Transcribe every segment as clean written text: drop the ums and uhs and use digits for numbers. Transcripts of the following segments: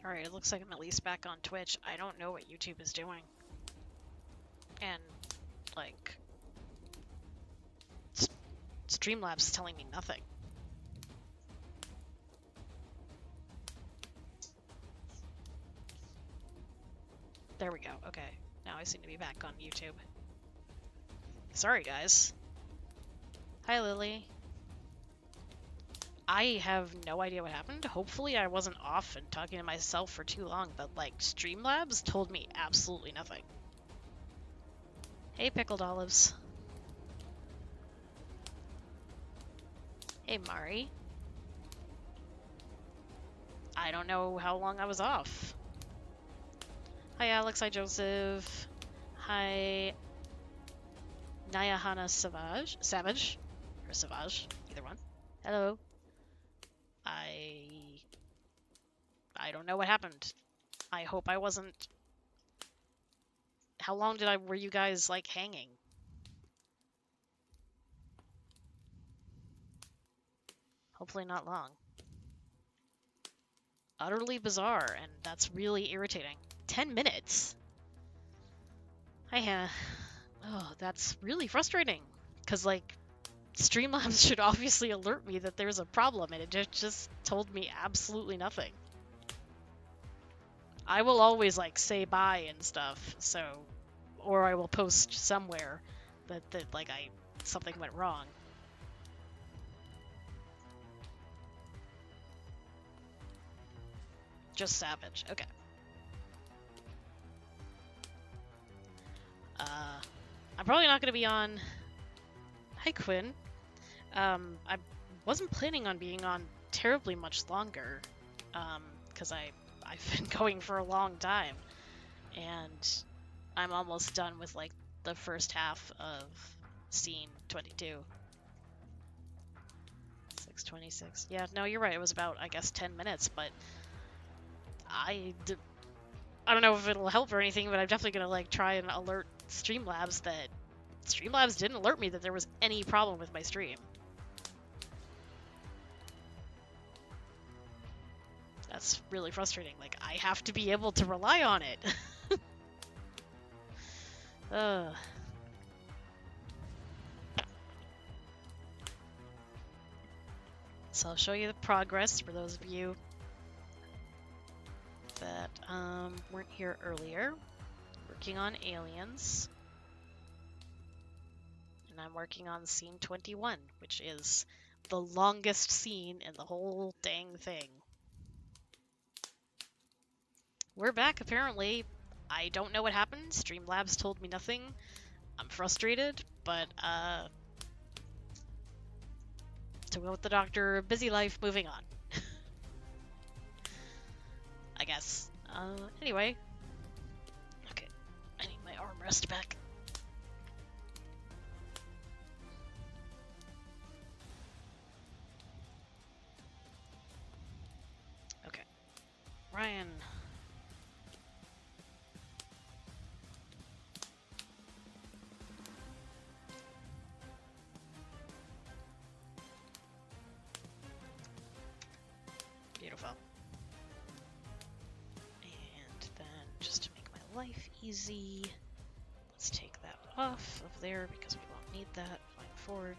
Alright, it looks like I'm at least back on Twitch. I don't know what YouTube is doing. And, like, Streamlabs is telling me nothing. There we go. Okay. Now I seem to be back on YouTube. Sorry, guys. Hi, Lily. I have no idea what happened. Hopefully I wasn't off and talking to myself for too long, but, like, Streamlabs told me absolutely nothing. Hey, Pickled Olives. Hey, Mari. I don't know how long I was off. Hi, Alex. Hi, Joseph. Hi, Nayahana Savage? Or Savage, either one. Hello. I don't know what happened. I hope I wasn't... How long were you guys, like, hanging? Hopefully not long. Utterly bizarre, and that's really irritating. 10 minutes? Hi, Hannah. Oh, that's really frustrating. Because, like, Streamlabs should obviously alert me that there's a problem, and it just told me absolutely nothing. I will always, like, say bye and stuff, so... Or I will post somewhere that like, something went wrong. Just Savage. Okay. I'm probably not going to be on... Hi, Quinn. I wasn't planning on being on terribly much longer, because I've been going for a long time, and I'm almost done with, like, the first half of scene 22. 6:26. Yeah, no, you're right. It was about, I guess, 10 minutes, but I don't know if it'll help or anything, but I'm definitely going to, like, try and alert Streamlabs that Streamlabs didn't alert me that there was any problem with my stream. That's really frustrating. Like, I have to be able to rely on it. So I'll show you the progress for those of you that weren't here earlier. Working on Aliens. And I'm working on scene 21, which is the longest scene in the whole dang thing. We're back, apparently. I don't know what happened. Streamlabs told me nothing. I'm frustrated, but, to go with the doctor, busy life, moving on. I guess. Anyway. Okay, I need my armrest back. Okay. Ryan. Beautiful. And then, just to make my life easy, let's take that off of there because we won't need that going forward.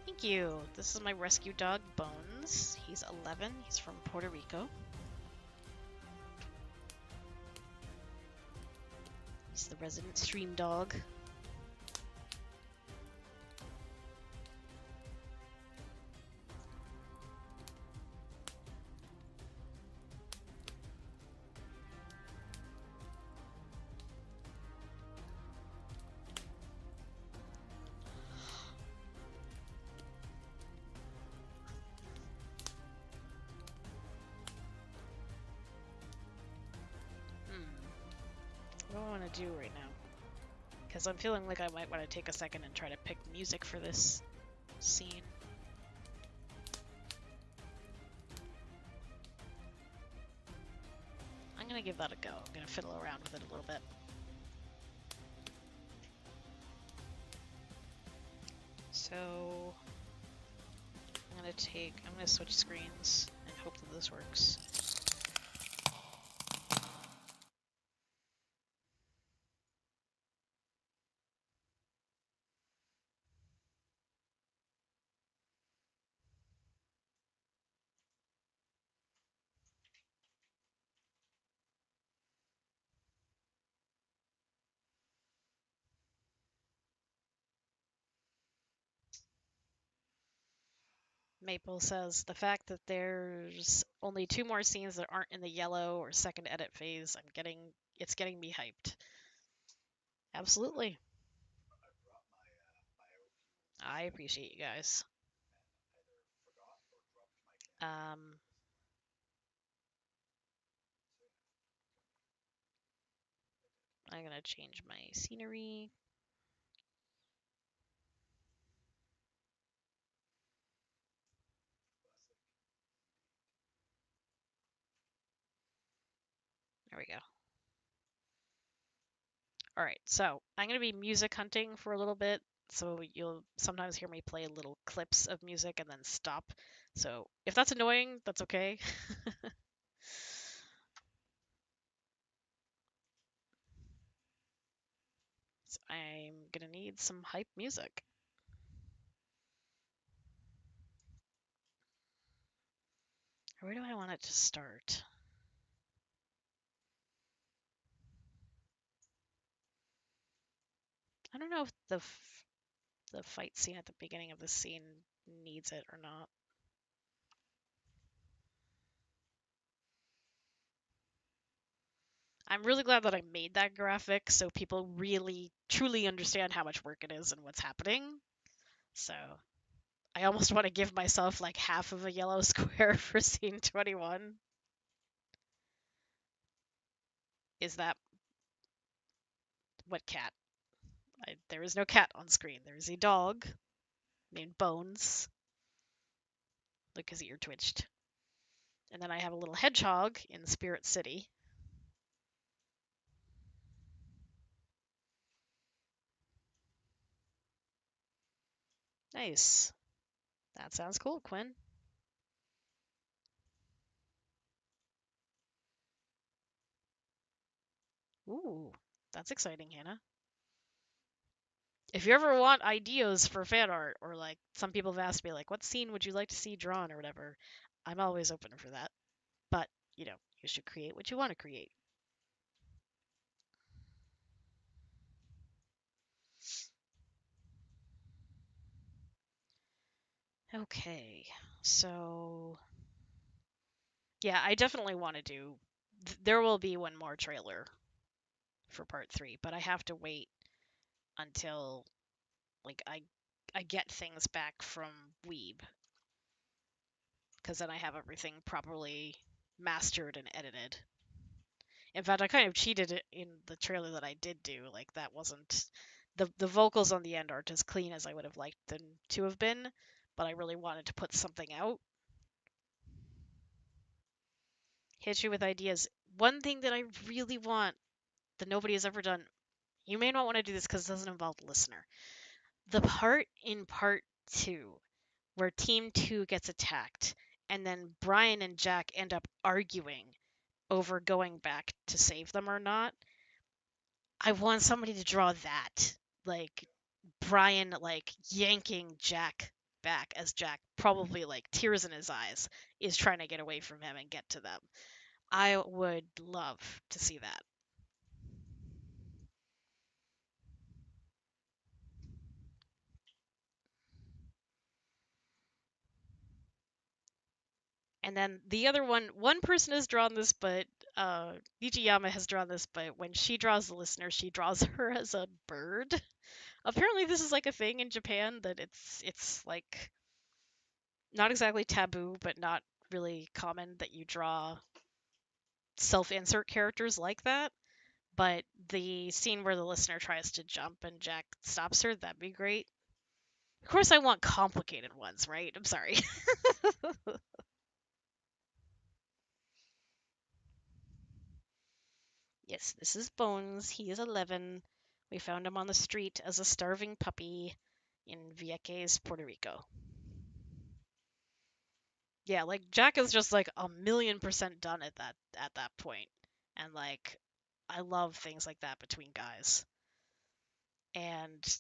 Thank you. This is my rescue dog, Bones. He's 11. He's from Puerto Rico. He's the resident stream dog. What do I want to do right now? Because I'm feeling like I might want to take a second and try to pick music for this scene. I'm going to give that a go. I'm going to fiddle around with it a little bit. So I'm I'm gonna switch screens and hope that this works. Maple says the fact that there's only 2 more scenes that aren't in the yellow or second edit phase, it's getting me hyped. Absolutely. I appreciate you guys. Um, I'm gonna change my scenery. There we go. All right, so I'm gonna be music hunting for a little bit. So you'll sometimes hear me play little clips of music and then stop. So if that's annoying, that's okay. So I'm gonna need some hype music. Where do I want it to start? I don't know if the fight scene at the beginning of the scene needs it or not. I'm really glad that I made that graphic so people really truly understand how much work it is and what's happening. So I almost want to give myself like half of a yellow square for scene 21. Is that what cat? There is no cat on screen. There is a dog named Bones. Look, his ear twitched. And then I have a little hedgehog in Spirit City. Nice. That sounds cool, Quinn. Ooh, that's exciting, Hannah. If you ever want ideas for fan art, or like some people have asked me, like, what scene would you like to see drawn or whatever, I'm always open for that. But, you should create what you want to create. Okay, so yeah, I definitely want to do. There will be one more trailer for part 3, but I have to wait until like I get things back from Weeb, because then I have everything properly mastered and edited. In fact, I kind of cheated it in the trailer that I did do. Like that wasn't the vocals on the end aren't as clean as I would have liked them to have been, but I really wanted to put something out. Hit you with ideas. One thing that I really want that nobody has ever done. You may not want to do this because it doesn't involve the listener. The part in part 2 where Team 2 gets attacked, and then Brian and Jack end up arguing over going back to save them or not. I want somebody to draw that. Like Brian like yanking Jack back as Jack, probably like tears in his eyes, is trying to get away from him and get to them. I would love to see that. And then the other one person has drawn this, but Nijiyama has drawn this, but when she draws the listener, she draws her as a bird. Apparently, this is like a thing in Japan that it's like not exactly taboo, but not really common that you draw self-insert characters like that. But the scene where the listener tries to jump and Jack stops her, that'd be great. Of course, I want complicated ones, right? I'm sorry. Yes, this is Bones. He is 11. We found him on the street as a starving puppy in Vieques, Puerto Rico. Yeah, like Jack is just like 1,000,000% done at that point. And like I love things like that between guys. And,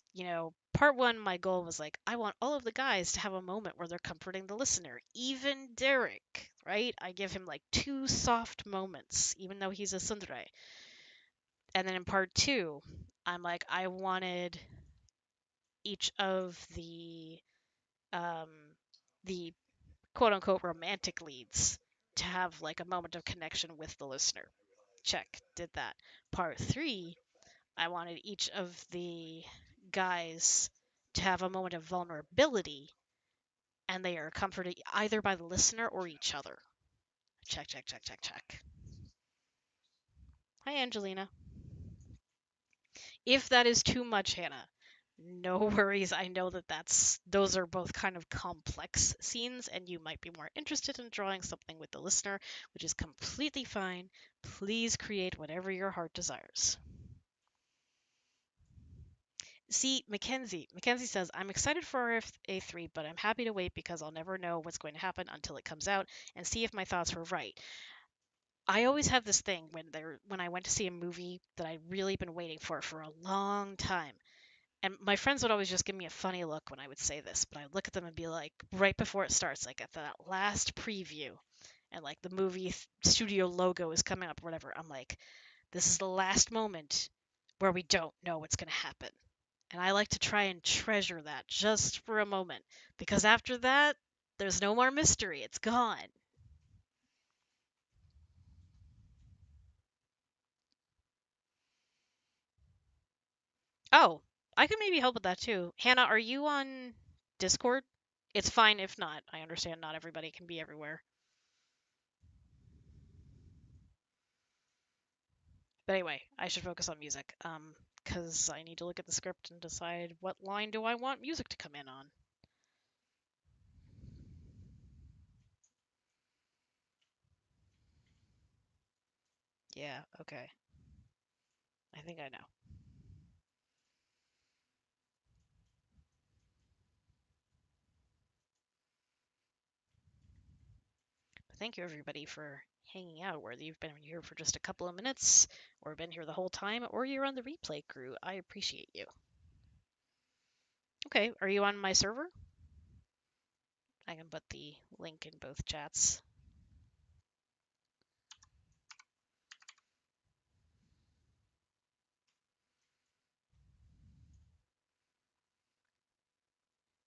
part one, my goal was like, I want all of the guys to have a moment where they're comforting the listener. Even Derek, right? I give him like two soft moments, even though he's a tsundere. And then in part two, I'm like, I wanted each of um, the quote unquote romantic leads to have like a moment of connection with the listener. Check, did that. Part three, I wanted each of the guys to have a moment of vulnerability and they are comforted either by the listener or each other. Check, check, check, check, check. Hi, Angelina. If that is too much, Hannah, no worries. I know that those are both kind of complex scenes and you might be more interested in drawing something with the listener, which is completely fine. Please create whatever your heart desires. See, Mackenzie says, I'm excited for RFA3, but I'm happy to wait because I'll never know what's going to happen until it comes out and see if my thoughts were right. I always have this thing when I went to see a movie that I'd really been waiting for a long time. And my friends would always just give me a funny look when I would say this, but I would look at them and be like, right before it starts, like at that last preview, and like the movie studio logo is coming up or whatever, I'm like, this is the last moment where we don't know what's going to happen. And I like to try and treasure that just for a moment because after that, there's no more mystery. It's gone. Oh, I could maybe help with that too. Hannah, are you on Discord? It's fine if not. I understand not everybody can be everywhere. But anyway, I should focus on music. Because I need to look at the script and decide what line do I want music to come in on. Yeah, okay. I think I know. But thank you everybody for hanging out, whether you've been here for just a couple of minutes, or been here the whole time, or you're on the replay crew. I appreciate you. Okay, are you on my server? I can put the link in both chats.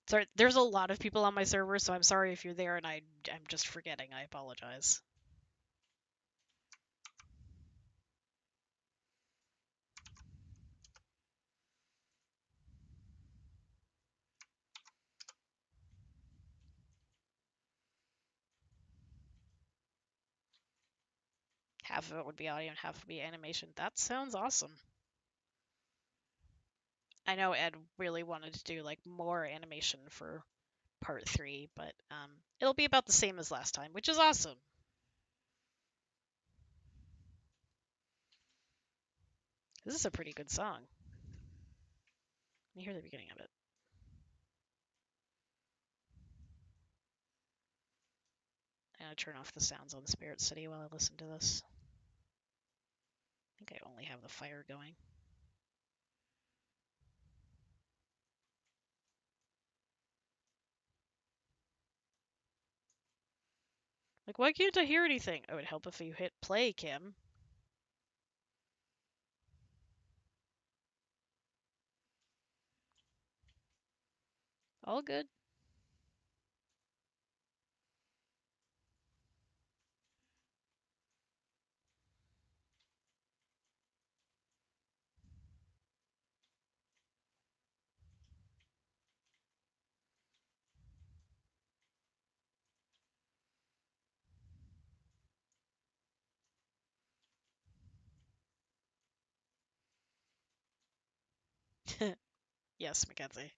Sorry, there's a lot of people on my server, so I'm sorry if you're there and I'm just forgetting. I apologize. Half of it would be audio and half would be animation. That sounds awesome. I know Ed really wanted to do like more animation for part three, but it'll be about the same as last time, which is awesome. This is a pretty good song. Let me hear the beginning of it. I'm gonna turn off the sounds on Spirit City while I listen to this. I think I only have the fire going. Like, why can't I hear anything? Oh, it would help if you hit play, Kim. All good. Yes, Mackenzie.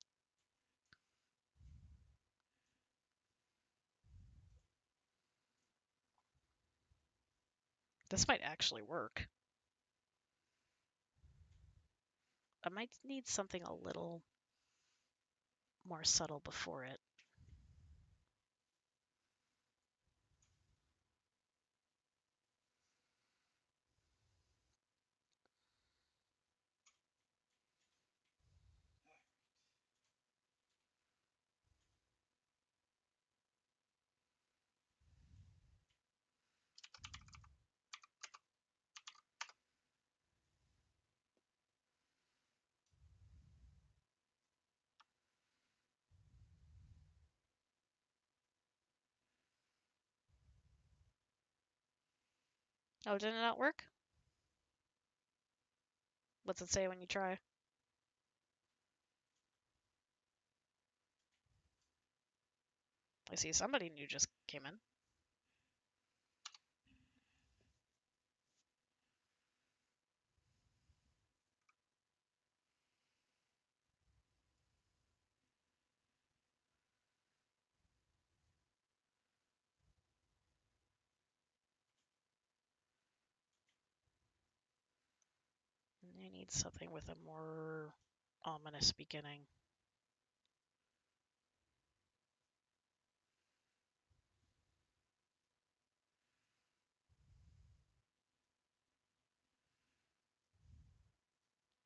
This might actually work. I might need something a little more subtle before it. Oh, did it not work? What's it say when you try? I see somebody new just came in. I need something with a more ominous beginning.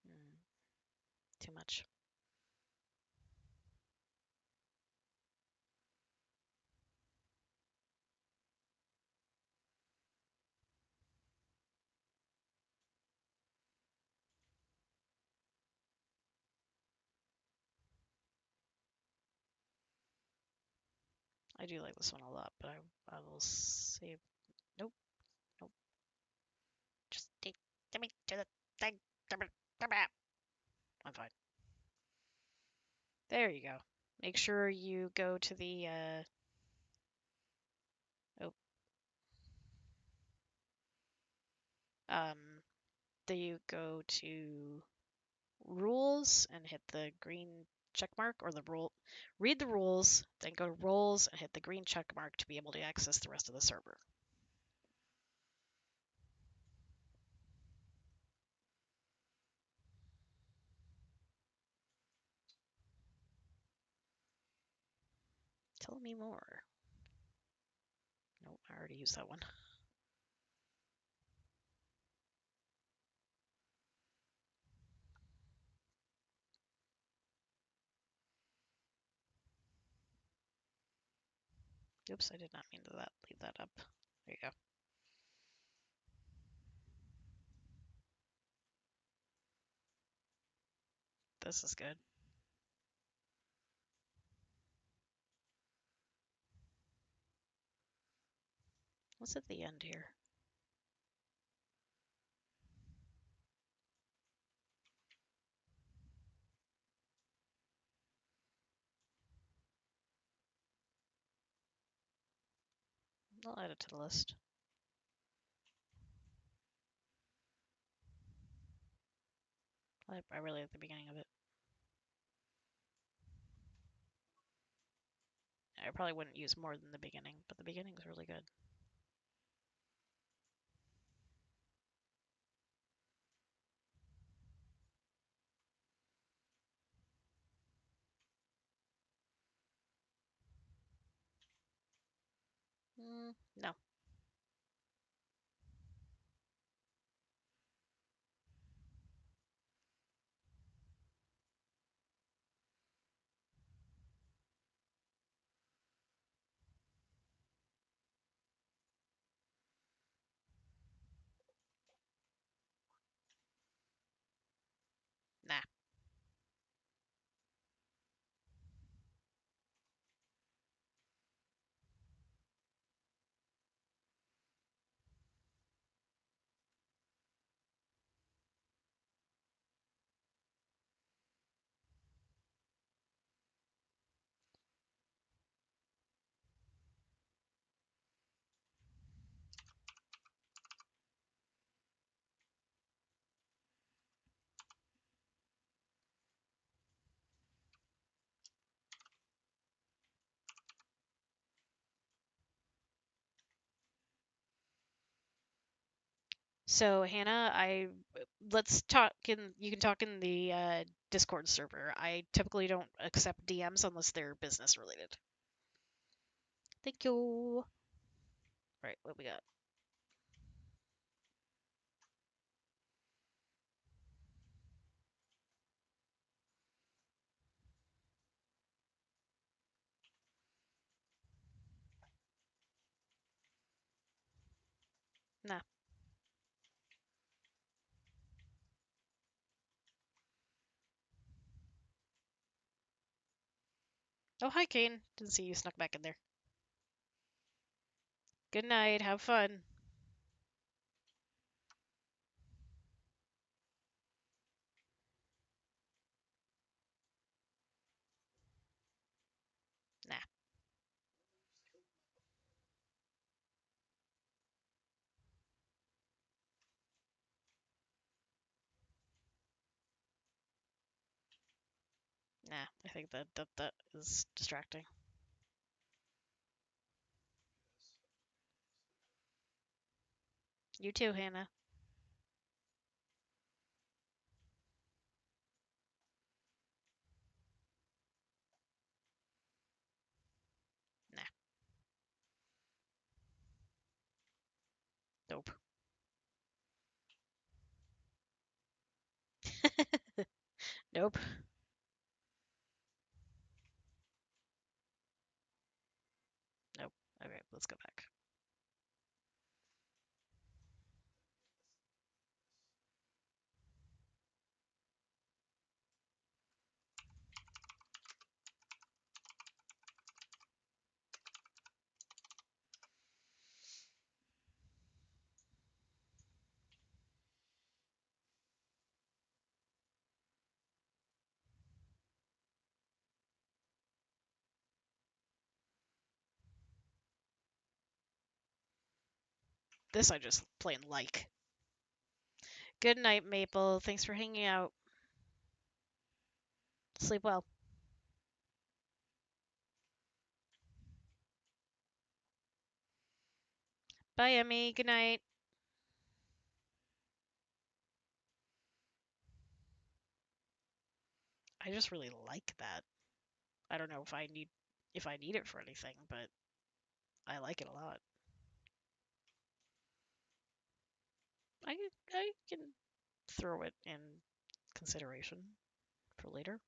Hmm, too much. I do like this one a lot, but I will save. Nope, nope. Just get me to the thing. I'm fine. There you go. Make sure you go to the oh um then you go to rules and hit the green check mark or the rule read the rules, then go to roles and hit the green check mark to be able to access the rest of the server. Tell me more. Nope, I already used that one. Oops, I did not mean to leave that up. There you go. This is good. What's at the end here? I'll add it to the list. I really like the beginning of it. I probably wouldn't use more than the beginning, but the beginning's really good. No. Nah. So Hannah, let's talk in you can talk in the Discord server. I typically don't accept DMs unless they're business related. Thank you. Right, what we got? Nah. Oh, hi Kane. Didn't see you snuck back in there. Good night. Have fun. Nah, I think that is distracting. You too, Hannah. Nah. Nope. Nope. Nope. Okay, let's go back. This I just plain like. Good night, Maple. Thanks for hanging out. Sleep well. Bye, Emmy. Good night. I just really like that. I don't know if I need it for anything, but I like it a lot. I can throw it in consideration for later.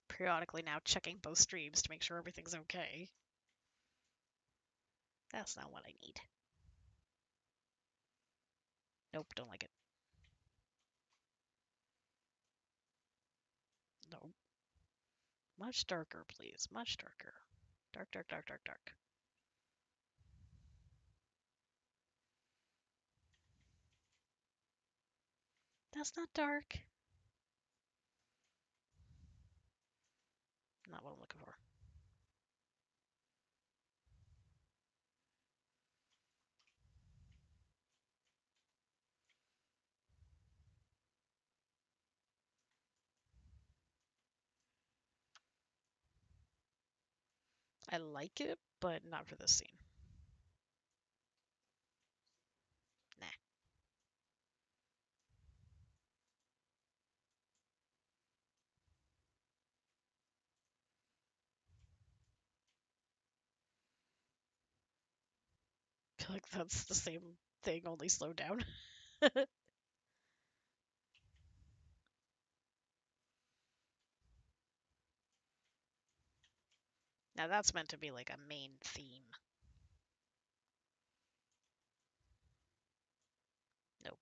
Periodically now checking both streams to make sure everything's okay. That's not what I need. Nope, don't like it. Nope. Much darker, please. Much darker. Dark, dark, dark, dark, dark. That's not dark. Not what I'm looking for. I like it, but not for this scene. Nah. I feel like that's the same thing, only slowed down. Now that's meant to be like a main theme. Nope.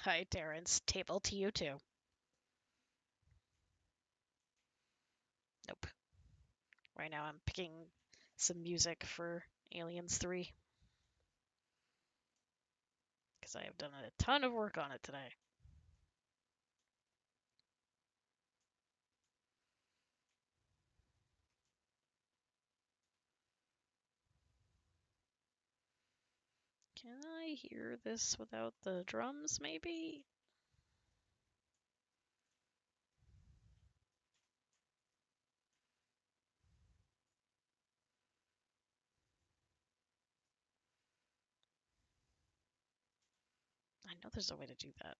Hi, Terrence. Table to you too. Nope. Right now I'm picking some music for Aliens 3 because I have done a ton of work on it today. Can I hear this without the drums, maybe? I know there's a way to do that.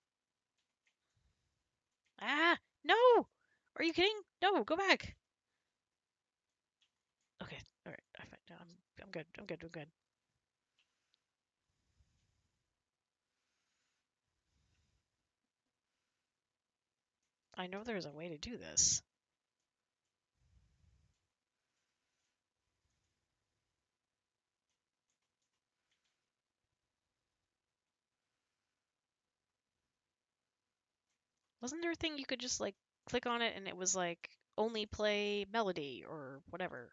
Ah! No! Are you kidding? No, go back! Okay, alright. I'm good. I'm good. I'm good. I know there's a way to do this. Wasn't there a thing you could just like click on it and it was like only play melody or whatever?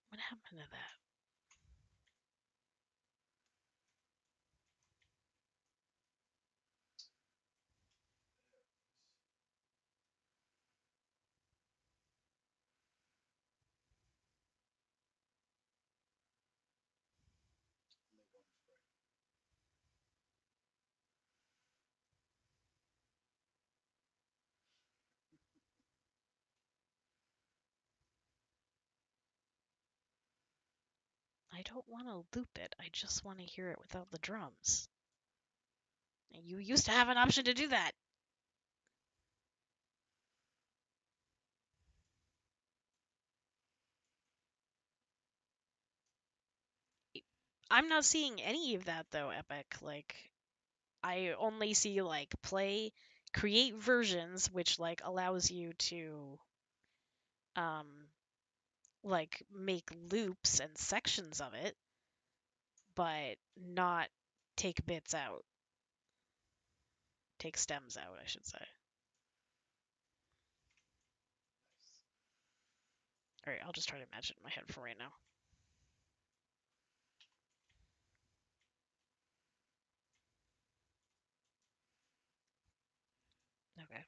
What happened to that? I don't want to loop it. I just want to hear it without the drums. And you used to have an option to do that. I'm not seeing any of that though, Epic. Like, I only see like play, create versions, which like allows you to um like make loops and sections of it, but not take bits out. Take stems out, I should say. All right, I'll just try to imagine it in my head for right now. Okay.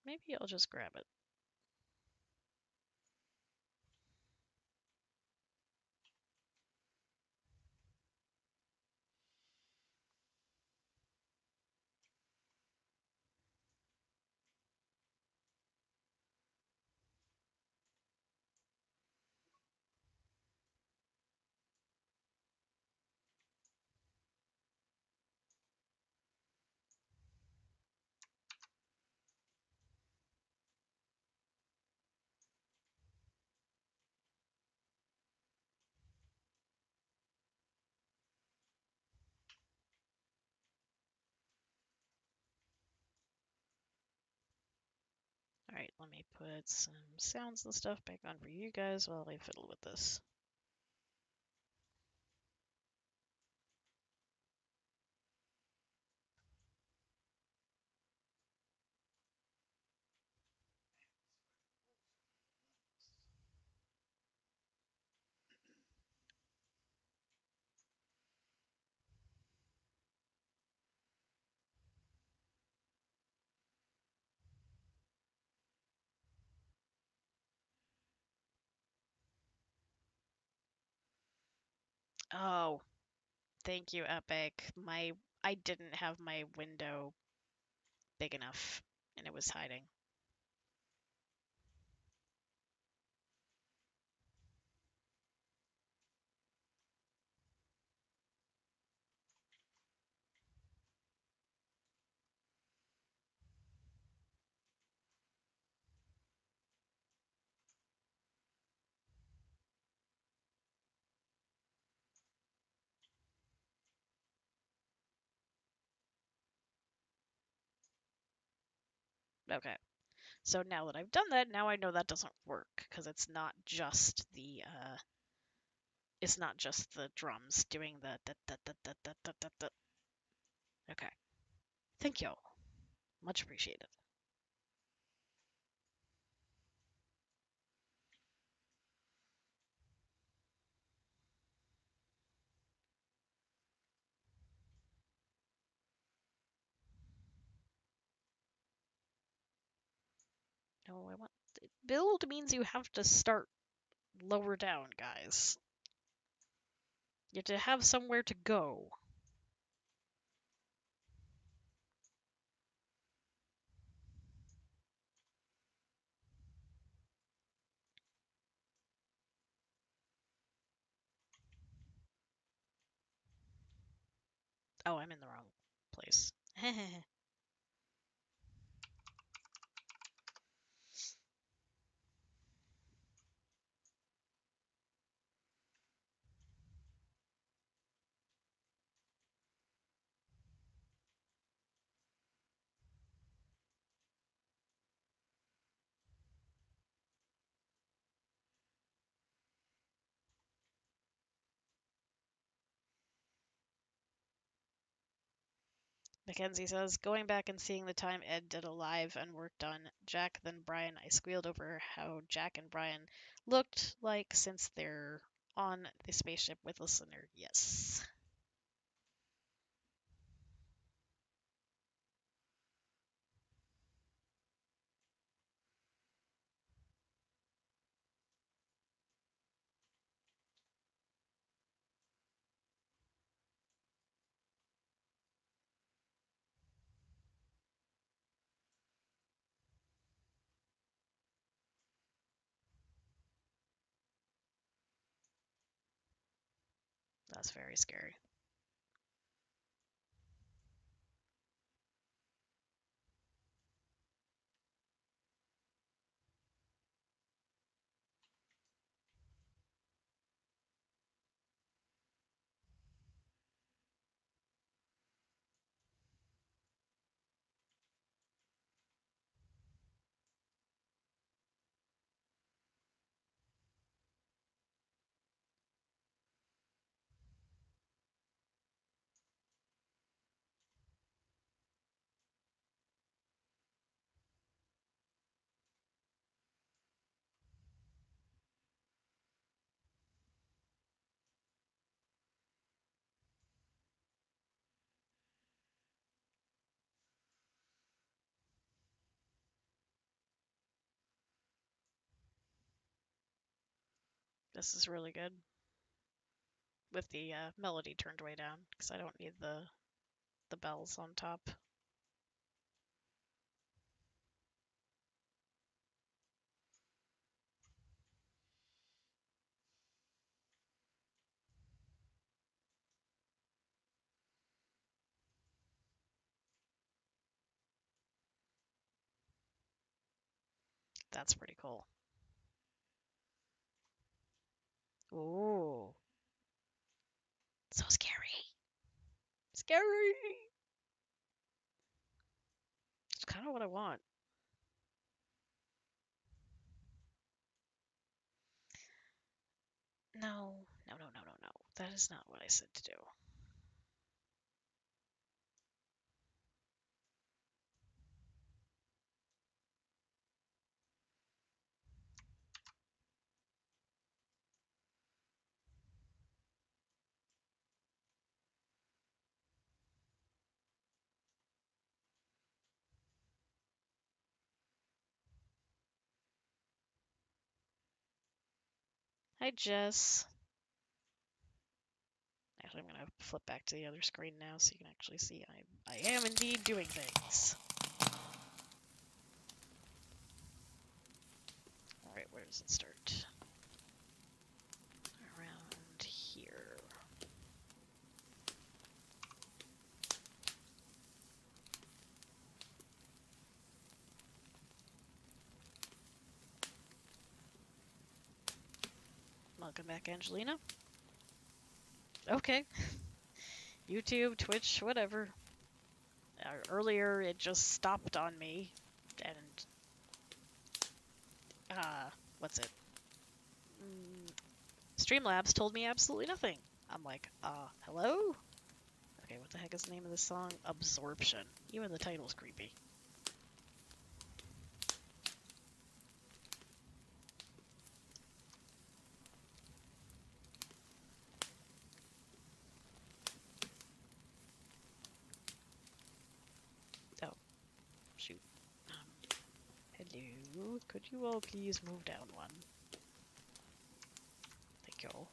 Maybe I'll just grab it. All right, let me put some sounds and stuff back on for you guys while I fiddle with this. Oh, thank you, Epic. I didn't have my window big enough and it was hiding. Okay. So now that I've done that, now I know that doesn't work because it's not just the drums doing the da, da, da, da, da, da, da, da. Okay. Thank you. Much appreciated. No, I want build means you have to start lower down, guys. You have to have somewhere to go. Oh, I'm in the wrong place. Mackenzie says, going back and seeing the time Ed did a live and worked on Jack then Brian, I squealed over how Jack and Brian looked like since they're on the spaceship with Listener. Yes. That's very scary. This is really good with the melody turned way down because I don't need the bells on top. That's pretty cool. Ooh, so scary. Scary. It's kind of what I want. No, no, no, no, no, no. That is not what I said to do. Hi, Jess. Actually, I'm going to flip back to the other screen now so you can actually see I am indeed doing things. Alright, where does it start? Around here. Welcome back, Angelina. Okay. YouTube, Twitch, whatever. Earlier, it just stopped on me, and what's it? Streamlabs told me absolutely nothing. I'm like, hello? Okay, what the heck is the name of this song? Absorption. Even the title's creepy. Oh, shoot. Hello? Could you all please move down one? Thank you all.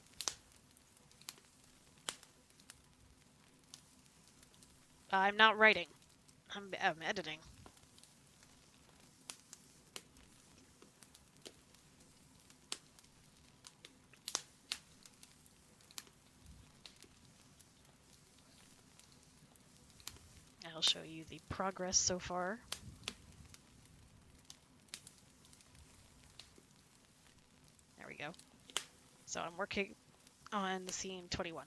I'm not writing. I'm editing. I'll show you the progress so far. There we go. So I'm working on the scene 21.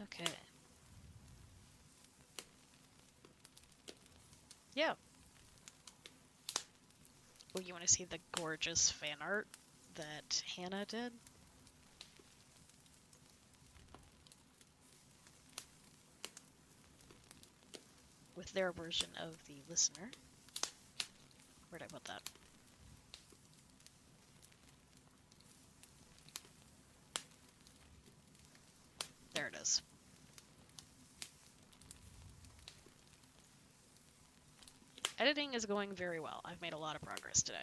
Okay. Yeah. Oh, you want to see the gorgeous fan art that Hannah did? With their version of the listener. Where'd I put that? There it is. Editing is going very well. I've made a lot of progress today.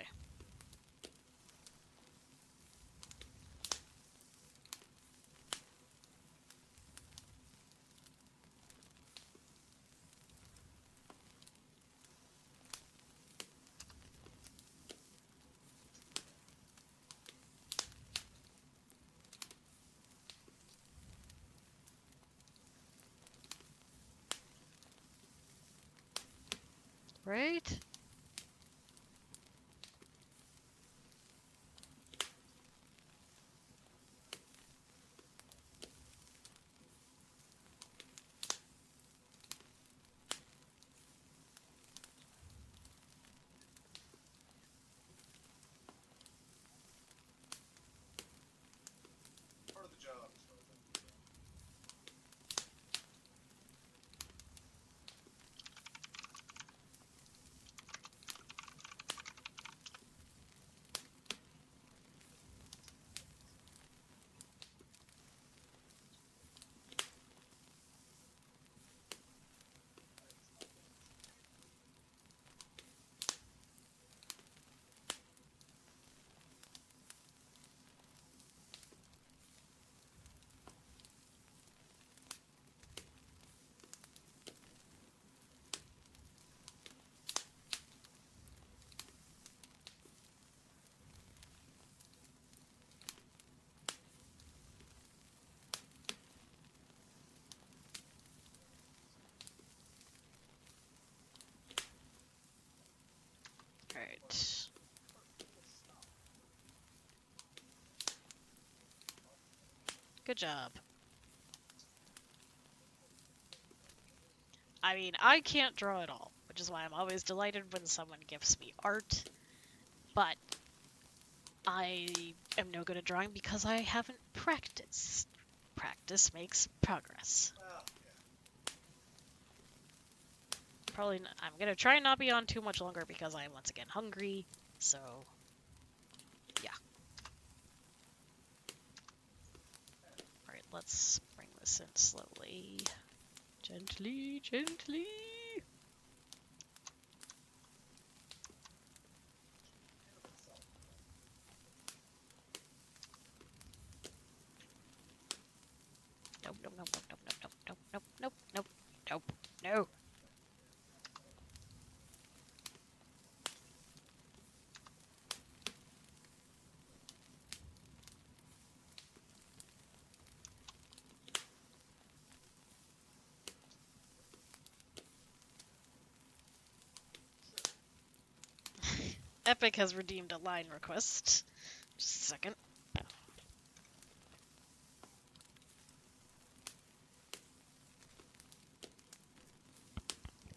Right? Part of the job, as far as I'm concerned. Alright. Good job. I mean, I can't draw at all, which is why I'm always delighted when someone gifts me art, but I am no good at drawing because I haven't practiced. Practice makes progress. Well, yeah. I'm gonna try not be on too much longer because I am once again hungry, so yeah. Alright, let's bring this in slowly. Gently, gently. Nope, nope, nope, nope, nope, nope, nope, nope, nope, nope, nope, no. Epic has redeemed a line request. Just a second.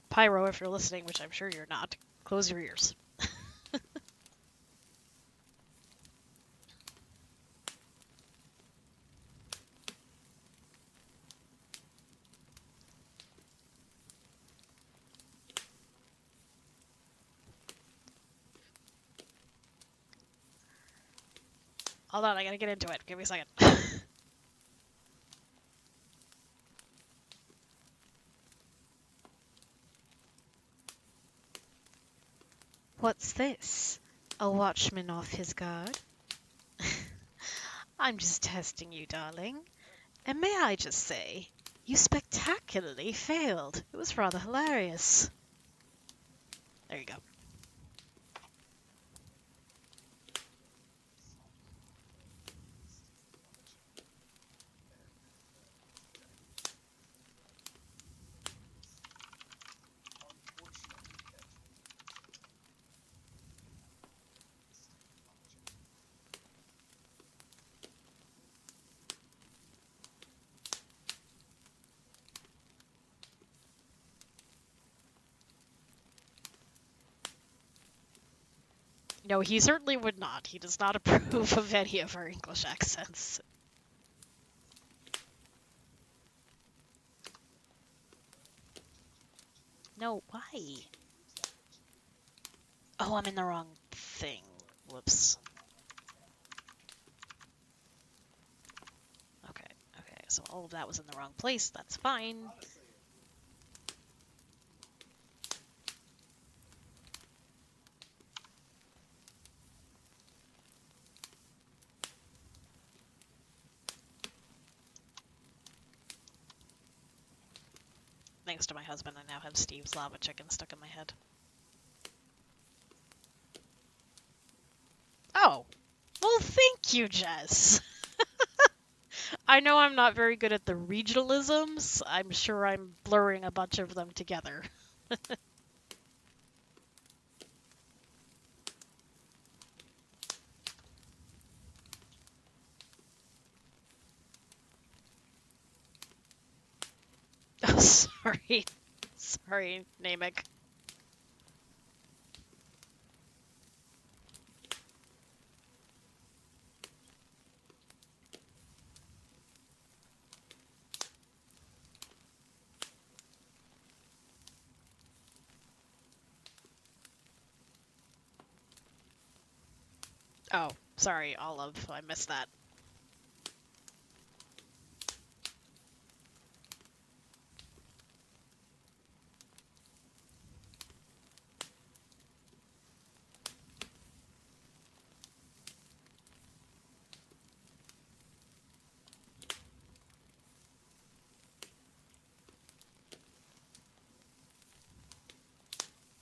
Pyro, if you're listening, which I'm sure you're not, close your ears. Hold on, I gotta get into it. Give me a second. What's this? A watchman off his guard? I'm just testing you, darling. And may I just say, you spectacularly failed. It was rather hilarious. There you go. No, he certainly would not. He does not approve of any of our English accents. No, why? Oh, I'm in the wrong thing. Whoops. Okay, so all of that was in the wrong place. That's fine. Thanks to my husband, I now have Steve's lava chicken stuck in my head. Oh, well, thank you, Jess. I know I'm not very good at the regionalisms. I'm sure I'm blurring a bunch of them together. Oh, sorry. Sorry, Namek. Oh, sorry, Olive. I missed that.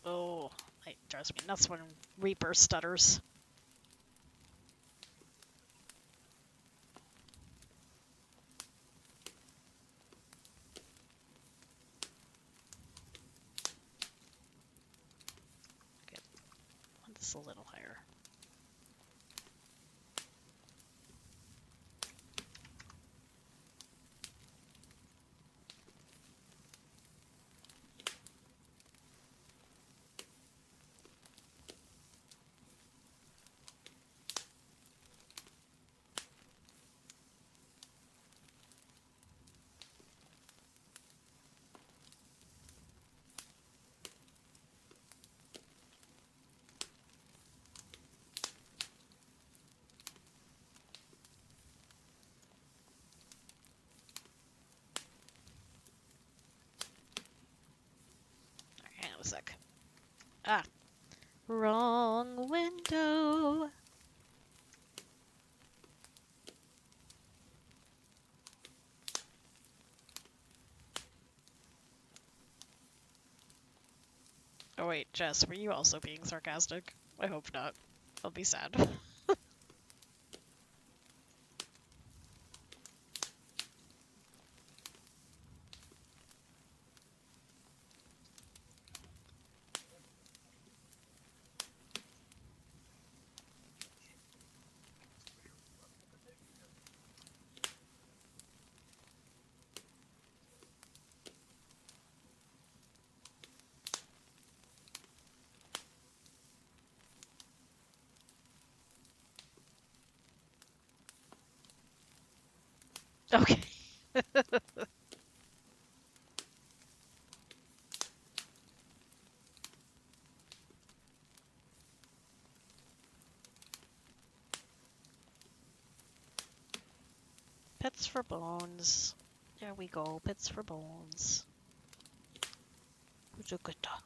Oh, it drives me nuts when Reaper stutters. Okay, I want this a little higher. Hang on a sec. Ah, wrong window. Oh wait, Jess, were you also being sarcastic? I hope not. I'll be sad. Okay. Pets for bones. There we go, pets for bones. Who's a good dog?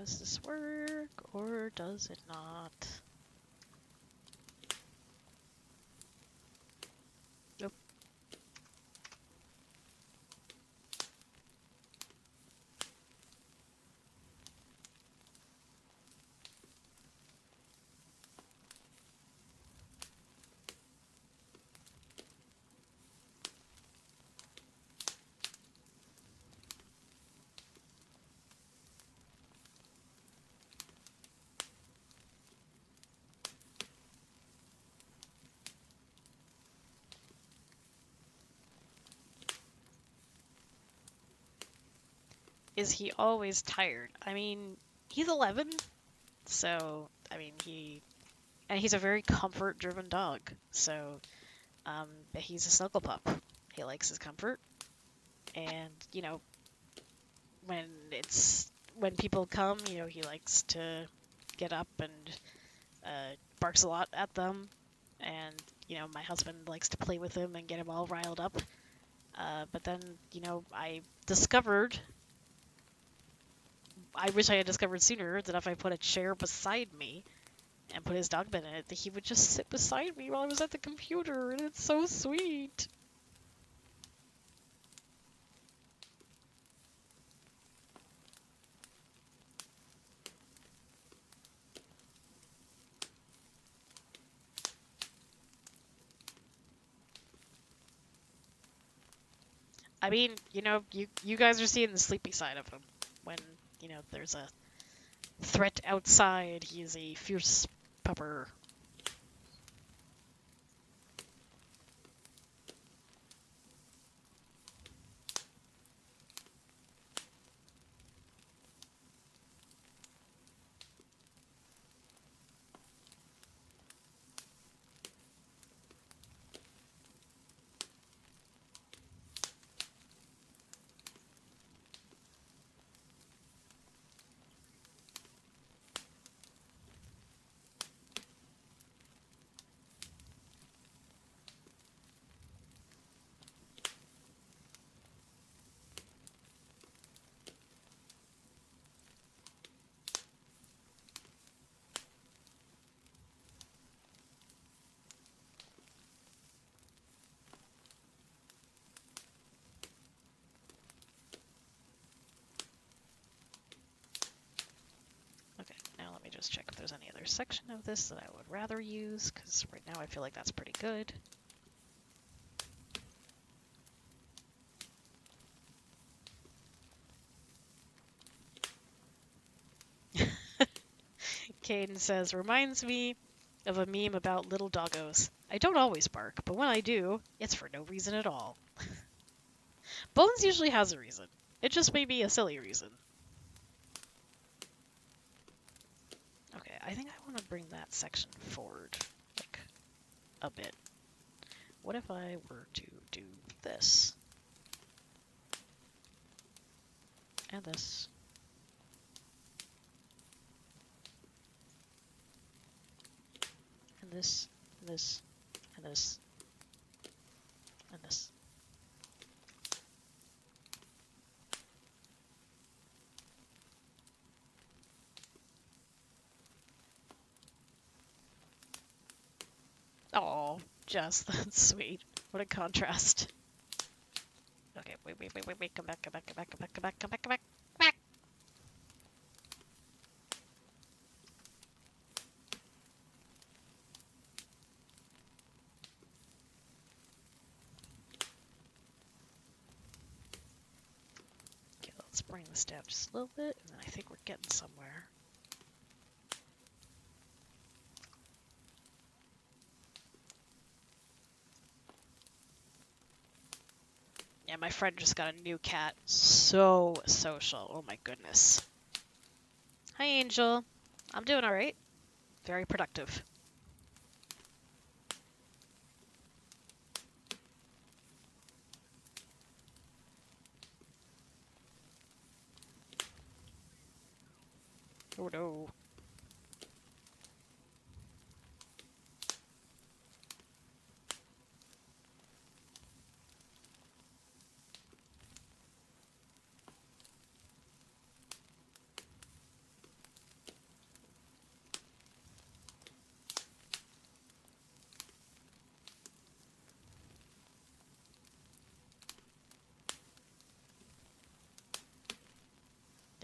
Does this work or does it not? Nope. Is he always tired? I mean, he's 11, so, I mean, he's a very comfort-driven dog, so, he's a snuggle pup. He likes his comfort, and, you know, when people come, you know, he likes to get up and, barks a lot at them, and, you know, my husband likes to play with him and get him all riled up, but then, you know, I wish I had discovered sooner that if I put a chair beside me and put his dog bed in it, that he would just sit beside me while I was at the computer, and it's so sweet. I mean, you know, you guys are seeing the sleepy side of him. When, you know, there's a threat outside, he's a fierce pupper. Okay, now let me just check if there's any other section of this that I would rather use, because right now I feel like that's pretty good. Caden says, reminds me of a meme about little doggos. I don't always bark, but when I do, it's for no reason at all. Bones usually has a reason. It just may be a silly reason. Okay, I think I want to bring that section forward, like, a bit. What if I were to do this? And this. And this, and this, and this, and this. Oh, Jess, that's sweet. What a contrast. Okay, wait, come back. Okay, let's bring this down just a little bit, and then I think we're getting somewhere. Yeah, my friend just got a new cat. So social. Oh my goodness. Hi, Angel. I'm doing alright. Very productive. Oh no.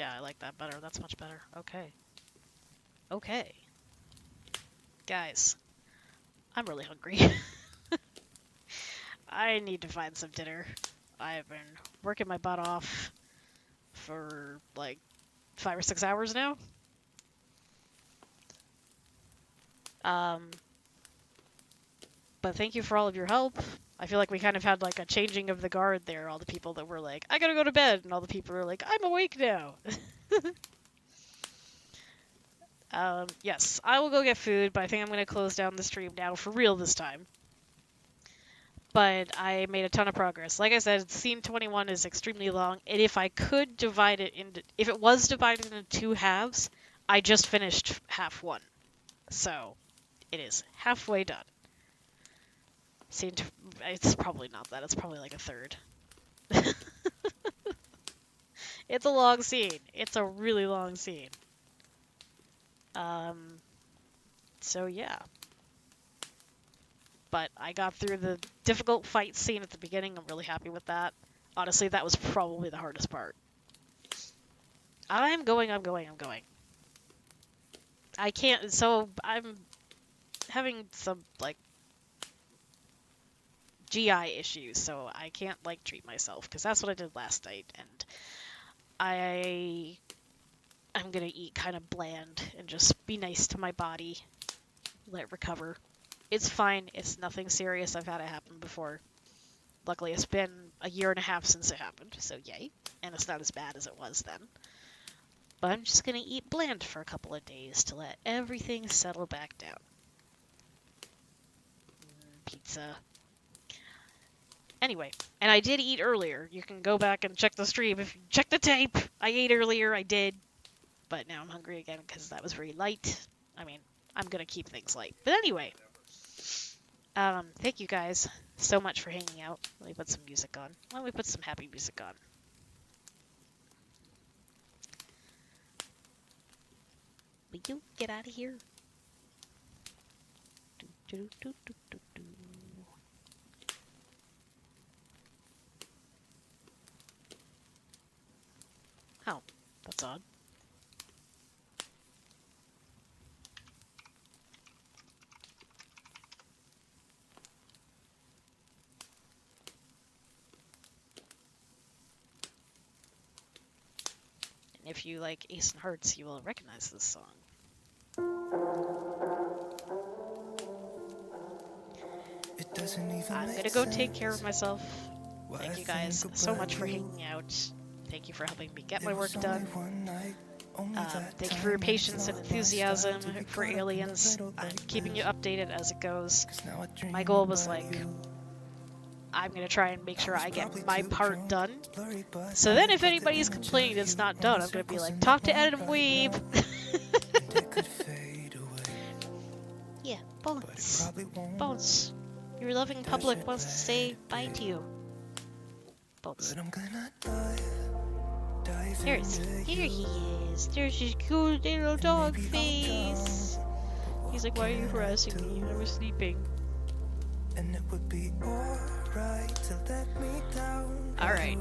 Yeah, I like that better. That's much better. Okay. Okay. Guys, I'm really hungry. I need to find some dinner. I've been working my butt off for like 5 or 6 hours now. But thank you for all of your help. I feel like we kind of had like a changing of the guard there. All the people that were like, I gotta go to bed, and all the people were like, I'm awake now. Yes, I will go get food, but I think I'm gonna close down the stream now for real this time. But I made a ton of progress. Like I said, scene 21 is extremely long, and if I could divide it into, if it was divided into 2 halves, I just finished half 1. So, it is halfway done. It's probably not that, it's probably like a third. It's a long scene. It's a really long scene. So yeah. But I got through the difficult fight scene at the beginning. I'm really happy with that. Honestly, that was probably the hardest part. I'm going. I can't, so I'm having some, like, GI issues, so I can't, like, treat myself, because that's what I did last night, and I'm gonna eat kind of bland and just be nice to my body, let it recover. It's fine. It's nothing serious. I've had it happen before. Luckily, it's been a year and a half since it happened, so yay. And it's not as bad as it was then. But I'm just gonna eat bland for a couple of days to let everything settle back down. Pizza. Anyway, and I did eat earlier. You can go back and check the stream. If you check the tape, I ate earlier. I did. But now I'm hungry again because that was very light. I mean, I'm gonna keep things light. But anyway. Thank you guys so much for hanging out. Let me put some music on. Let me put some happy music on. Will you get out of here? Oh, that's odd. If you like Ace and Hearts, you will recognize this song. I'm gonna go take care of myself. Thank you guys so much for hanging out. Thank you for helping me get my work done. Thank you for your patience and enthusiasm for Aliens. I'm keeping you updated as it goes. My goal was like, I'm gonna try and make sure I get my part done. So then if anybody's complaining it's not done, I'm gonna be like, talk to Adam Weeb. Yeah, Bones. Bones. Your loving public wants to say bye to you. Bones. Here he is. There's his cute little dog face. He's like, why are you harassing me? I was sleeping. And it would be alright to let me down. Alright.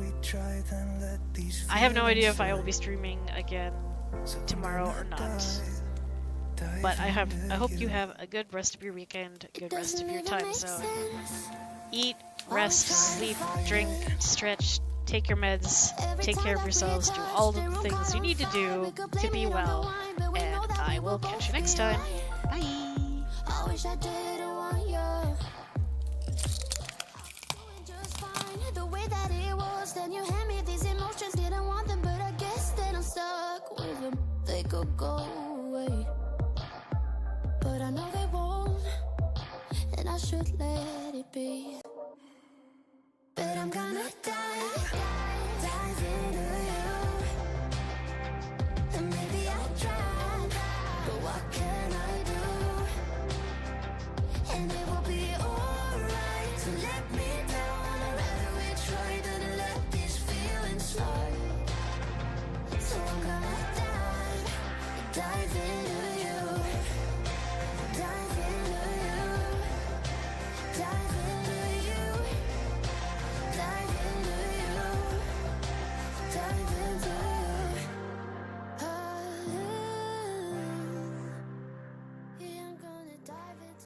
I have no idea if I will be streaming again tomorrow or not. But I hope you have a good rest of your weekend, a good rest of your time zone. Eat, rest, sleep, drink, stretch, take your meds, take care of yourselves, do all the things you need to do to be well, and I will catch you next time. Bye! Then you hand me these emotions, didn't want them, but I guess that I'm stuck with them. They could go away, but I know they won't, and I should let it be. But I'm gonna die.